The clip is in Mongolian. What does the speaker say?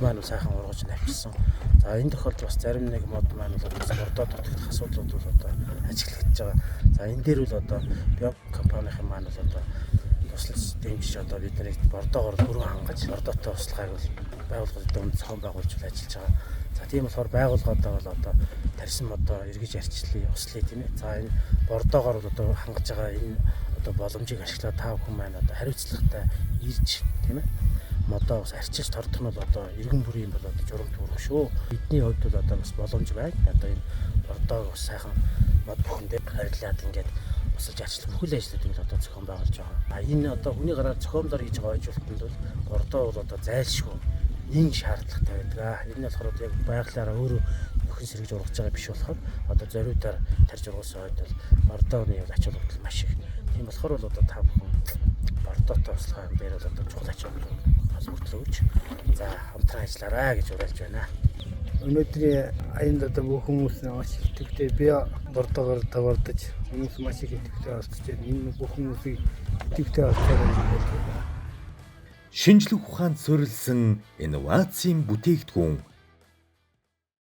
маань сайхан ургаж навчсан. За энэ тохиолдолд бас зарим нэг мод маань бол бордоо дутагдах асуудлууд бол одоо ажиглагдж байгаа. За энэ дээр бол одоо Biocom компанийн маань бол одоо туслаж дэмжиж одоо бид нарыг бордоогоор бүрэн хангаж бордоотой туслахыг бол байгууллагуудад өнд зохион байгуулж ажиллаж байгаа. За тийм болохоор байгууллагуудаа бол одоо тарьсан одоо эргэж арчлаа услая тийм ээ. За энэ бордоогоор бол одоо хангаж байгаа энэ одоо боломжийг ашиглаад та бүхэн маань одоо хариуцлагатай ирж тийм ээ. Модоо бас арчиж тордох нь бол одоо иргэн бүрийн бол одоо журамт хүрэх шүү. Бидний хувьд бол одоо бас боломж байна. Одоо энэ бордоог бас сайхан мод бүхэндээ харьлаад ингээд босож ажиллах бүхэл ажлуудыг одоо зохион байгуулж байгаа. А энэ одоо хүний гараар зохиомжоор хийж байгаа ойлголтод бол бордоо бол одоо зайлшгүй нэг шаардлагатай байдаг. Энэ нь болохоор яг байгалаараа өөрөө нөхөн сэргэж ургаж байгаа биш болохоор одоо зориудаар тарж ургуулсан үед бол бордооны ач холбогдол маш их. Тийм болохоор бол одоо та бүхэн бордоотой туслахын дээр бол одоо чухал ач холбогдол өгч за хамтран ажиллаарай гэж уриалж байна. Өнөөдрийн аянд одоо бүх хүмүүс маш идэвхтэй би бордоогоор тавардаж хүмүүс маш их идэвхтэй олцож байна. Энэ бүх хүмүүсийг идэвхтэй олцоод байна. Шинжлэх ухаанд суурилсан инновацийн бүтээгдэхүүн